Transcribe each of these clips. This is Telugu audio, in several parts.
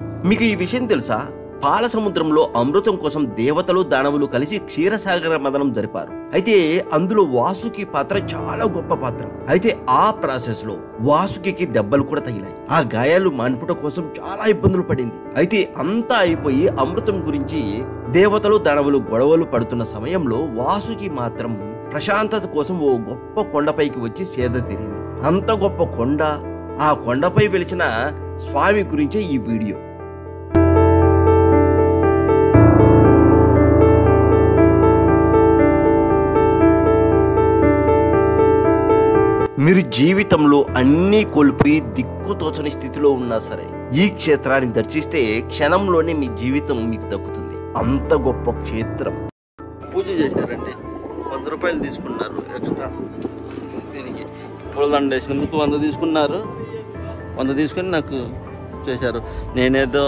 మీకు ఈ విషయం తెలుసా? పాల సముద్రంలో అమృతం కోసం దేవతలు దానవులు కలిసి క్షీరసాగర మదనం జరిపారు. అయితే అందులో వాసుకి పాత్ర చాలా గొప్ప పాత్ర. అయితే ఆ ప్రాసెస్ లో వాసుకి దెబ్బలు కూడా తగిలాయి. ఆ గాయాలు మాన్పుట కోసం చాలా ఇబ్బందులు పడింది. అయితే అంతా అయిపోయి అమృతం గురించి దేవతలు దానవులు గొడవలు పడుతున్న సమయంలో వాసుకి మాత్రం ప్రశాంతత కోసం ఓ గొప్ప కొండపైకి వచ్చి సేద తీరింది. అంత గొప్ప కొండ, ఆ కొండపై వెలిచిన స్వామి గురించే ఈ వీడియో. మీరు జీవితంలో అన్నీ కోల్పోయి దిక్కుతోచని స్థితిలో ఉన్నా సరే ఈ క్షేత్రాన్ని దర్శిస్తే క్షణంలోనే మీ జీవితం మీకు దక్కుతుంది. అంత గొప్ప క్షేత్రం. పూజ చేశారండి, 100 రూపాయలు తీసుకున్నారు ఎక్స్ట్రా. దీనికి పూలదండ వేసినందుకు 100 తీసుకున్నారు. 100 తీసుకొని నాకు చేశారు. నేనేదో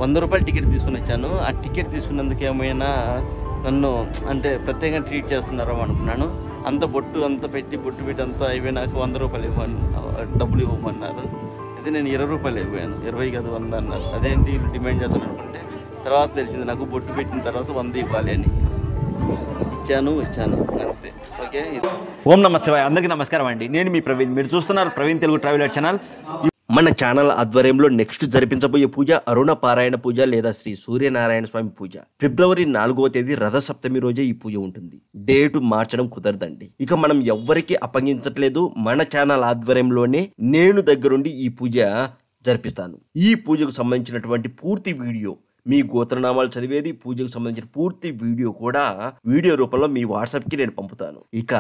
100 రూపాయలు టికెట్ తీసుకుని వచ్చాను. ఆ టికెట్ తీసుకున్నందుకు ఏమైనా నన్ను అంటే ప్రత్యేకంగా ట్రీట్ చేస్తున్నారో అనుకున్నాను. అంత బొట్టు పెట్టి అంతా అయిపోయినాక 100 రూపాయలు డబ్బులు ఇవ్వమన్నారు. అయితే నేను 20 రూపాయలు ఇవ్వాను. 20 కాదు 100 అన్నారు. అదేంటి డిమాండ్ చేద్దాం అనుకుంటే తర్వాత తెలిసింది నాకు బొట్టు పెట్టిన తర్వాత 100 ఇవ్వాలి అని. వచ్చాను అంతే. ఓకే. ఓం నమ శివాయ. అందరికీ నమస్కారం అండి. నేను మీ ప్రవీణ్. మీరు చూస్తున్నారు ప్రవీణ్ తెలుగు ట్రావెలర్ ఛానల్. మన ఛానల్ ఆధ్వర్యంలో నెక్స్ట్ జరిపించబోయే పూజ అరుణ పారాయణ పూజ లేదా శ్రీ సూర్యనారాయణ స్వామి పూజ. ఫిబ్రవరి 4వ తేదీ రథ సప్తమి రోజే ఈ పూజ ఉంటుంది. డేటు మార్చడం కుదరదండి. ఇక మనం ఎవ్వరికి అప్పగించట్లేదు. మన ఛానల్ ఆధ్వర్యంలోనే నేను దగ్గరుండి ఈ పూజ జరిపిస్తాను. ఈ పూజకు సంబంధించినటువంటి పూర్తి వీడియో, మీ గోత్రనామాలు చదివేది, పూజకు సంబంధించిన పూర్తి వీడియో కూడా వీడియో రూపంలో మీ వాట్సాప్కి నేను పంపుతాను. ఇక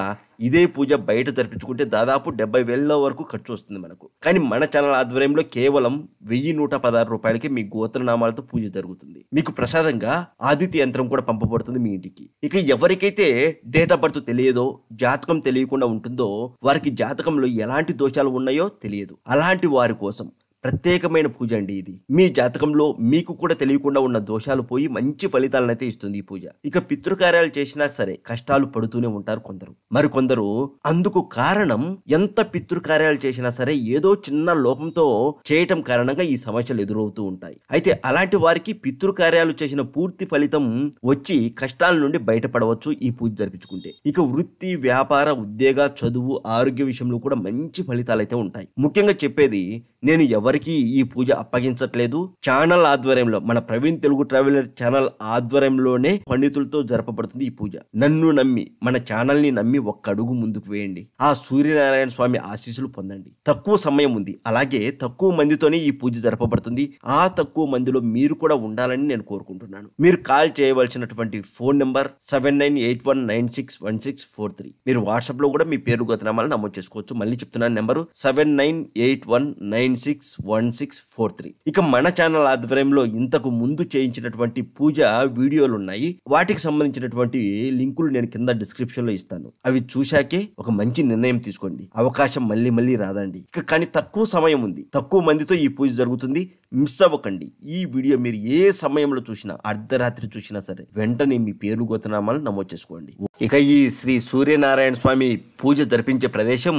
ఇదే పూజ బయట జరిపించుకుంటే దాదాపు 70,000 వరకు ఖర్చు వస్తుంది మనకు. కానీ మన ఛానల్ ఆధ్వర్యంలో కేవలం 1116 రూపాయలకి మీ గోత్రనామాలతో పూజ జరుగుతుంది. మీకు ప్రసాదంగా ఆదిత్య యంత్రం కూడా పంపబడుతుంది మీ ఇంటికి. ఇక ఎవరికైతే డేట్ ఆఫ్ బర్త్ తెలియదో, జాతకం తెలియకుండా ఉంటుందో, వారికి జాతకంలో ఎలాంటి దోషాలు ఉన్నాయో తెలియదు. అలాంటి వారి కోసం ప్రత్యేకమైన పూజ అండి ఇది. మీ జాతకంలో మీకు కూడా తెలియకుండా ఉన్న దోషాలు పోయి మంచి ఫలితాలనైతే ఇస్తుంది ఈ పూజ. ఇక పితృకార్యాలు చేసినా సరే కష్టాలు పడుతూనే ఉంటారు కొందరు. మరికొందరు అందుకు కారణం ఎంత పితృకార్యాలు చేసినా సరే ఏదో చిన్న లోపంతో చేయటం కారణంగా ఈ సమస్యలు ఎదురవుతూ ఉంటాయి. అయితే అలాంటి వారికి పితృకార్యాలు చేసిన పూర్తి ఫలితం వచ్చి కష్టాల నుండి బయటపడవచ్చు ఈ పూజ జరిపించుకుంటే. ఇక వృత్తి, వ్యాపార, ఉద్యోగ, చదువు, ఆరోగ్య విషయంలో కూడా మంచి ఫలితాలు అయితే ఉంటాయి. ముఖ్యంగా చెప్పేది, నేను ఎవరికి ఈ పూజ అప్పగించట్లేదు. ఛానల్ ఆధ్వర్యంలో, మన ప్రవీణ్ తెలుగు ట్రావెలర్ ఛానల్ ఆధ్వర్యంలోనే పండితులతో జరపబడుతుంది ఈ పూజ. నన్ను నమ్మి, మన ఛానల్ ని నమ్మి ఒక్క అడుగు ముందుకు వేయండి. ఆ సూర్యనారాయణ స్వామి ఆశీస్సులు పొందండి. తక్కువ సమయం ఉంది, అలాగే తక్కువ మందితోనే ఈ పూజ జరపబడుతుంది. ఆ తక్కువ మందిలో మీరు కూడా ఉండాలని నేను కోరుకుంటున్నాను. మీరు కాల్ చేయవలసినటువంటి ఫోన్ నెంబర్ 7981961643. మీరు వాట్సాప్ లో కూడా మీ పేరు గోత్రనామాలు నమోదు చేసుకోవచ్చు. మళ్ళీ చెప్తున్నాను, నెంబరు 7981961643. ఇక మన ఛానల్ ఆధ్వర్యంలో ఇంతకు ముందు చేయించినటువంటి పూజ వీడియోలు ఉన్నాయి. వాటికి సంబంధించినటువంటి లింకులు నేను కింద డిస్క్రిప్షన్ లో ఇస్తాను. అవి చూశాకే ఒక మంచి నిర్ణయం తీసుకోండి. అవకాశం మళ్ళీ రాదండి. ఇక కానీ తక్కువ సమయం ఉంది, తక్కువ మందితో ఈ పూజ జరుగుతుంది. మిస్ అవ్వకండి. ఈ వీడియో మీరు ఏ సమయంలో చూసినా, అర్ధరాత్రి చూసినా సరే వెంటనే మీ పేరు గోత్రనామాలు నమోదు చేసుకోండి. ఇక ఈ శ్రీ సూర్యనారాయణ స్వామి పూజ జరిపించే ప్రదేశం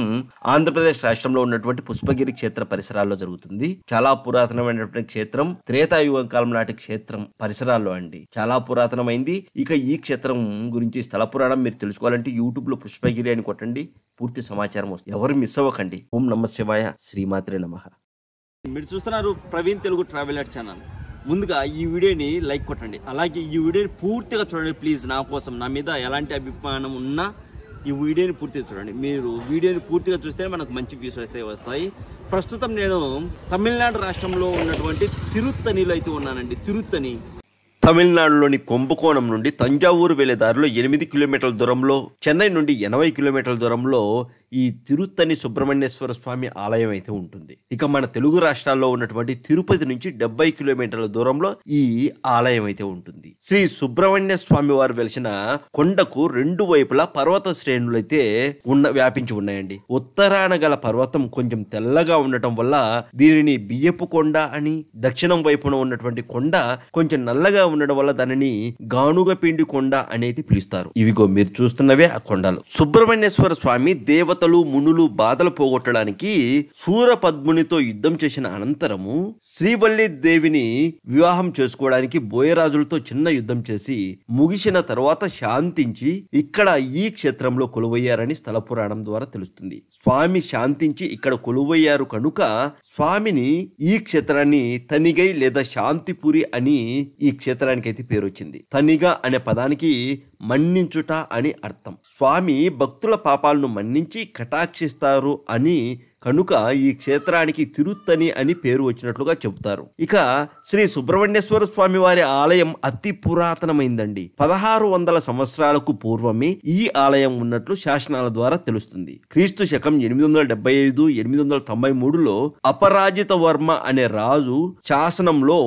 ఆంధ్రప్రదేశ్ రాష్ట్రంలో ఉన్నటువంటి పుష్పగిరి క్షేత్ర పరిసరాల్లో జరుగుతుంది. చాలా పురాతనమైనటువంటి క్షేత్రం. త్రేతాయుగం కాలం నాటి క్షేత్రం పరిసరాల్లో అండి. చాలా పురాతనమైంది. ఇక ఈ క్షేత్రం గురించి స్థల పురాణం మీరు తెలుసుకోవాలంటే యూట్యూబ్ లో పుష్పగిరి అని కొట్టండి, పూర్తి సమాచారం వస్తుంది. ఎవరు మిస్ అవ్వకండి. ఓం నమ శివాయ. శ్రీమాత్రే నమః. మీరు చూస్తున్నారు ప్రవీణ్ తెలుగు ట్రావెలర్ ఛానల్. ముందుగా ఈ వీడియోని లైక్ కొట్టండి, అలాగే ఈ వీడియోని పూర్తిగా చూడండి ప్లీజ్. నా కోసం, నా మీద ఎలాంటి అభిమానం ఉన్నా ఈ వీడియోని పూర్తిగా చూడండి. మీరు వీడియోని పూర్తిగా చూస్తే మనకు మంచి వ్యూస్ అయితే వస్తాయి. ప్రస్తుతం నేను తమిళనాడు రాష్ట్రంలో ఉన్నటువంటి తిరుత్తణిలో అయితే ఉన్నానండి. తిరుత్తణి తమిళనాడులోని కుంభకోణం నుండి తంజావూరు వెళ్లే దారిలో 8 కిలోమీటర్ల దూరంలో, చెన్నై నుండి 80 కిలోమీటర్ల దూరంలో ఈ తిరుత్తణి సుబ్రహ్మణ్యేశ్వర స్వామి ఆలయం అయితే ఉంటుంది. ఇక మన తెలుగు రాష్ట్రాల్లో ఉన్నటువంటి తిరుపతి నుంచి 70 కిలోమీటర్ల దూరంలో ఈ ఆలయం అయితే ఉంటుంది. శ్రీ సుబ్రహ్మణ్య స్వామి వారు వెలిసిన కొండకు 2 వైపులా పర్వత శ్రేణులు అయితే వ్యాపించి ఉన్నాయండి. ఉత్తరాన గల పర్వతం కొంచెం తెల్లగా ఉండటం వల్ల దీనిని బియ్యపు కొండ అని, దక్షిణం వైపున ఉన్నటువంటి కొండ కొంచెం నల్లగా ఉండడం వల్ల దానిని గానుగ పిండి కొండ అనేది పిలుస్తారు. ఇవిగో మీరు చూస్తున్నవే ఆ కొండలు. సుబ్రహ్మణ్యేశ్వర స్వామి దేవత దేవతలు మునులు బాధలు పోగొట్టడానికి శూరపద్మునితో యుద్ధం చేసిన అనంతరము శ్రీవల్లి దేవిని వివాహం చేసుకోవడానికి బోయరాజులతో చిన్న యుద్ధం చేసి ముగిసిన తర్వాత శాంతించి ఇక్కడ ఈ క్షేత్రంలో కొలువయ్యారని స్థల పురాణం ద్వారా తెలుస్తుంది. స్వామి శాంతించి ఇక్కడ కొలువయ్యారు కనుక స్వామిని ఈ క్షేత్రాన్ని తనిగై లేదా శాంతిపురి అని ఈ క్షేత్రానికి అయితే పేరు వచ్చింది. తనిగ అనే పదానికి మన్నించుట అని అర్థం. స్వామి భక్తుల పాపాలను మన్నించి కటాక్షిస్తారు అని కనుక ఈ క్షేత్రానికి తిరుత్తని అని పేరు వచ్చినట్లుగా చెబుతారు. ఇక శ్రీ సుబ్రహ్మణ్యేశ్వర స్వామి వారి ఆలయం అతి పురాతనమైందండి. 1600 సంవత్సరాలకు పూర్వమే ఈ ఆలయం ఉన్నట్లు శాసనాల ద్వారా తెలుస్తుంది. క్రీస్తు శకం 875-893లో అపరాజిత వర్మ అనే రాజు శాసనంలో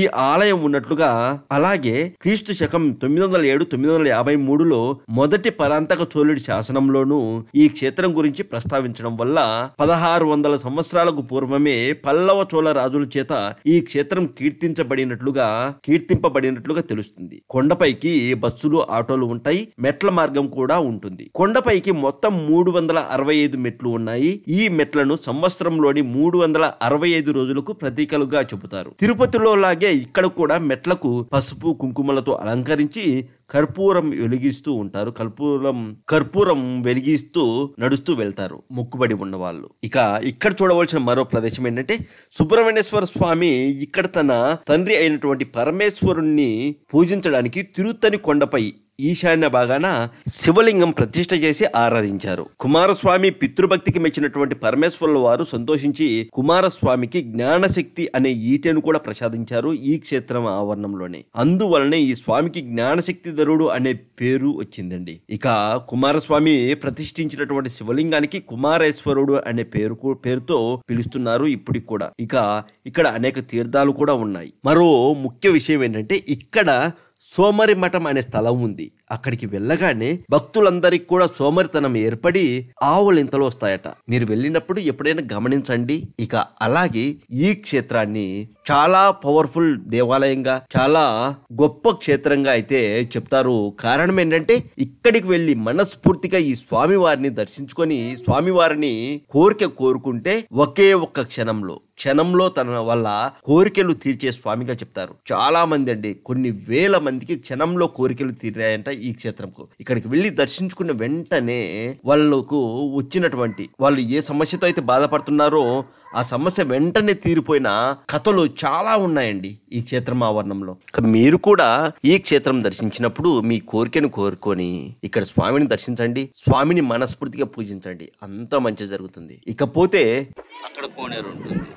ఈ ఆలయం ఉన్నట్లుగా, అలాగే క్రీస్తు శకం 907-953లో మొదటి పరాంతక చోళుడి శాసనంలోనూ ఈ క్షేత్రం గురించి ప్రస్తావించడం వల్ల 1600 సంవత్సరాలకు పూర్వమే పల్లవ చోళ రాజుల చేత ఈ క్షేత్రం కీర్తింపబడినట్లుగా తెలుస్తుంది. కొండపైకి బస్సులు ఆటోలు ఉంటాయి. మెట్ల మార్గం కూడా ఉంటుంది. కొండపైకి మొత్తం 365 మెట్లు ఉన్నాయి. ఈ మెట్లను సంవత్సరంలోని 365 రోజులకు ప్రతీకలుగా చెబుతారు. తిరుపతిలో లాగే ఇక్కడ కూడా మెట్లకు పసుపు కుంకుమలతో అలంకరించి కర్పూరం వెలిగిస్తూ ఉంటారు. కర్పూరం వెలిగిస్తూ నడుస్తూ వెళ్తారు మొక్కుబడి ఉన్న వాళ్ళు. ఇక ఇక్కడ చూడవలసిన మరో ప్రదేశం ఏంటంటే సుబ్రహ్మణ్యేశ్వర స్వామి ఇక్కడ తన తండ్రి అయినటువంటి పరమేశ్వరుణ్ణి పూజించడానికి తిరుత్తని కొండపై ఈశాన్య భాగాన శివలింగం ప్రతిష్ఠ చేసి ఆరాధించారు. కుమారస్వామి పితృభక్తికి మెచ్చినటువంటి పరమేశ్వరుల వారు సంతోషించి కుమారస్వామికి జ్ఞానశక్తి అనే ఈటెను కూడా ప్రసాదించారు ఈ క్షేత్రం ఆవరణంలోనే. అందువలనే ఈ స్వామికి జ్ఞానశక్తిధరుడు అనే పేరు వచ్చిందండి. ఇక కుమారస్వామి ప్రతిష్ఠించినటువంటి శివలింగానికి కుమారేశ్వరుడు అనే పేరుతో పిలుస్తున్నారు ఇప్పటికి కూడా. ఇక ఇక్కడ అనేక తీర్థాలు కూడా ఉన్నాయి. మరో ముఖ్య విషయం ఏంటంటే ఇక్కడ సోమరి మఠం అనే స్థలం ఉంది. అక్కడికి వెళ్ళగానే భక్తులందరికీ కూడా సోమరితనం ఏర్పడి ఆవులింతలు వస్తాయట. మీరు వెళ్ళినప్పుడు ఎప్పుడైనా గమనించండి. ఇక అలాగే ఈ క్షేత్రాన్ని చాలా పవర్ఫుల్ దేవాలయంగా, చాలా గొప్ప క్షేత్రంగా అయితే చెప్తారు. కారణం ఏంటంటే ఇక్కడికి వెళ్ళి మనస్ఫూర్తిగా ఈ స్వామివారిని దర్శించుకొని స్వామివారిని కోరుకుంటే ఒకే ఒక్క క్షణంలో తన వల్ల కోరికలు తీర్చే స్వామిగా చెప్తారు. చాలా మంది అండి, కొన్ని వేల మందికి క్షణంలో కోరికలు తీరాయంట ఈ క్షేత్రంకు. ఇక్కడికి వెళ్ళి దర్శించుకున్న వెంటనే వాళ్ళు ఏ సమస్యతో అయితే బాధపడుతున్నారో ఆ సమస్య వెంటనే తీరిపోయిన కథలు చాలా ఉన్నాయండి ఈ క్షేత్రం ఆవరణంలో. మీరు కూడా ఈ క్షేత్రం దర్శించినప్పుడు మీ కోరికను కోరుకొని ఇక్కడ స్వామిని దర్శించండి. స్వామిని మనస్ఫూర్తిగా పూజించండి. అంత మంచి జరుగుతుంది. ఇకపోతే అక్కడ కోనేరు ఉంటుంది.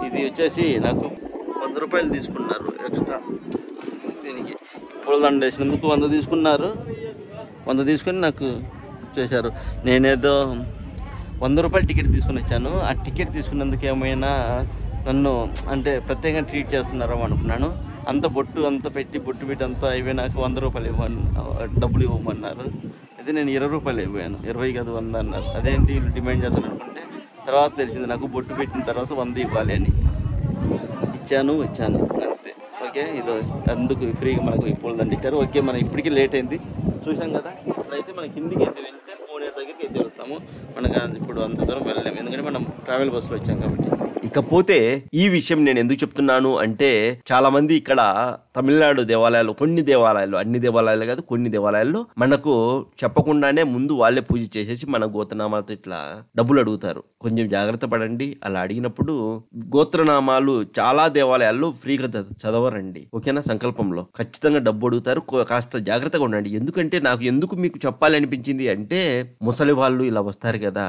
ఇది వచ్చేసి నాకు 100 రూపాయలు తీసుకున్నారు ఎక్స్ట్రా. దీనికి పూలదండ వేసినందుకు 100 తీసుకున్నారు. 100 తీసుకొని నాకు చేశారు. నేనేదో 100 రూపాయలు టికెట్ తీసుకుని వచ్చాను. ఆ టికెట్ తీసుకున్నందుకు ఏమైనా నన్ను అంటే ప్రత్యేకంగా ట్రీట్ చేస్తున్నారో అనుకున్నాను. అంత బొట్టు అంతా అయిపోయినాక 100 రూపాయలు డబ్బులు ఇవ్వమన్నారు. అయితే నేను 20 రూపాయలు ఇవ్వాను. 20 కాదు 100 అన్నారు. అదేంటి డిమాండ్ చేద్దాం అనుకుంటే తర్వాత తెలిసింది నాకు బొట్టు పెట్టిన తర్వాత 100 ఇవ్వాలి అని. వచ్చాను అంతే. ఓకే, ఇది అందుకు ఫ్రీగా మనకు ఈ పూలదండ ఇచ్చారు. ఓకే, మనం ఇప్పటికీ లేట్ అయింది చూసాం కదా. ఇట్లయితే మన కిందికి అయితే వెళ్తే కోనేరు దగ్గరికి అయితే వెళ్తాము. మనకు ఇప్పుడు అంత దూరం వెళ్ళలేము, ఎందుకంటే మనం ట్రావెల్ బస్సులో వచ్చాం కాబట్టి. ఇకపోతే ఈ విషయం నేను ఎందుకు చెప్తున్నాను అంటే చాలా మంది ఇక్కడ తమిళనాడు దేవాలయాలు, అన్ని దేవాలయాలు కాదు, కొన్ని దేవాలయాల్లో మనకు చెప్పకుండానే ముందు వాళ్ళే పూజ చేసేసి మన గోత్రనామాలతో ఇట్లా డబ్బులు అడుగుతారు. కొంచెం జాగ్రత్త పడండి. అలా అడిగినప్పుడు గోత్రనామాలు చాలా దేవాలయాల్లో ఫ్రీగా చదవరండి. ఓకేనా? సంకల్పంలో ఖచ్చితంగా డబ్బు అడుగుతారు. కాస్త జాగ్రత్తగా ఉండండి. ఎందుకంటే నాకు ఎందుకు మీకు చెప్పాలి అనిపించింది అంటే ముసలి వాళ్ళు ఇలా వస్తారు కదా,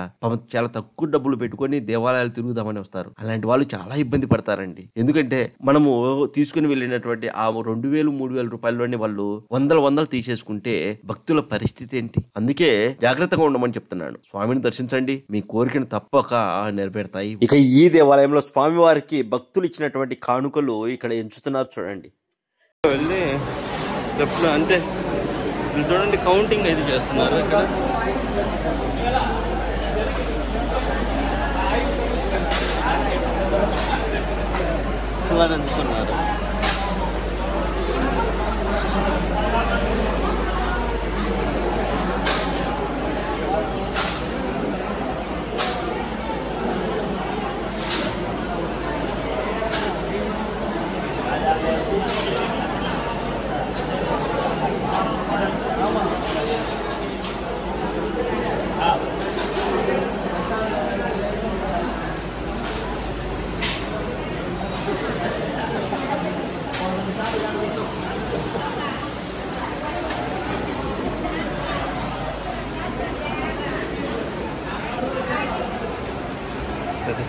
చాలా తక్కువ డబ్బులు పెట్టుకొని దేవాలయాలు తిరుగుదామని వస్తారు. అలాంటి వాళ్ళు చాలా ఇబ్బంది పడతారండి. ఎందుకంటే మనము తీసుకుని వెళ్ళినటువంటి ఆ 2000-3000 రూపాయల్లోనే వాళ్ళు వందలు తీసేసుకుంటే భక్తుల పరిస్థితి ఏంటి? అందుకే జాగ్రత్తగా ఉండమని చెప్తున్నాను. స్వామిని దర్శించండి, మీ కోరికను తప్పక నెరవేరుతాయి. ఇక ఈ దేవాలయంలో స్వామివారికి భక్తులు ఇచ్చినటువంటి కానుకలు ఇక్కడ ఎంచుతున్నారు చూడండి. వెళ్ళి అంటే చూడండి, కౌంటింగ్ అయితే చేస్తున్నారు ఇక్కడ. అనుకున్నారు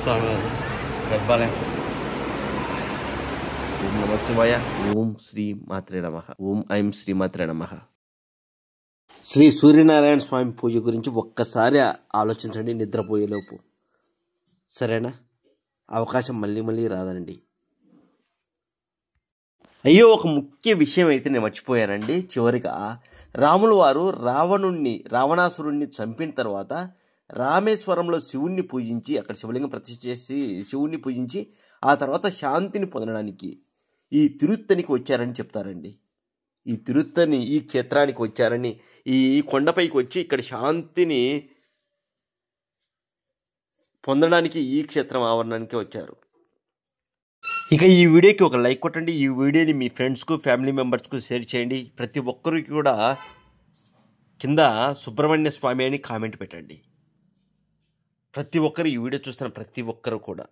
స్వామివారు గర్భాలయం. ఓం నమ శివాయ. ఓం శ్రీ మాత్రే నమః. ఓం ఐం శ్రీ మాత్రే నమః. శ్రీ సూర్యనారాయణ స్వామి పూజ గురించి ఒక్కసారి ఆలోచించండి నిద్రపోయేలోపు. సరేనా? అవకాశం మళ్ళీ మళ్ళీ రాదండి. అయ్యో, ఒక ముఖ్య విషయం అయితే నేను మర్చిపోయానండి. చివరిగా రాముల వారు రావణాసురుణ్ణి చంపిన తర్వాత రామేశ్వరంలో శివుణ్ణి పూజించి, అక్కడ శివలింగం ప్రతిష్ఠ చేసి శివుణ్ణి పూజించి ఆ తర్వాత శాంతిని పొందడానికి ఈ తిరుత్తనికి వచ్చారని చెప్తారండి. ఈ క్షేత్రానికి వచ్చారని, ఈ కొండపైకి వచ్చి ఇక్కడ శాంతిని పొందడానికి ఈ క్షేత్రం ఆవరణానికి వచ్చారు. ఇక ఈ వీడియోకి ఒక లైక్ కొట్టండి. ఈ వీడియోని మీ ఫ్రెండ్స్కు, ఫ్యామిలీ మెంబర్స్కు షేర్ చేయండి. ప్రతి ఒక్కరికి కూడా కింద సుబ్రహ్మణ్య స్వామి అని కామెంట్ పెట్టండి. ప్రతి ఒక్కరు ఈ వీడియో చూస్తున్న ప్రతి ఒక్కరు కూడా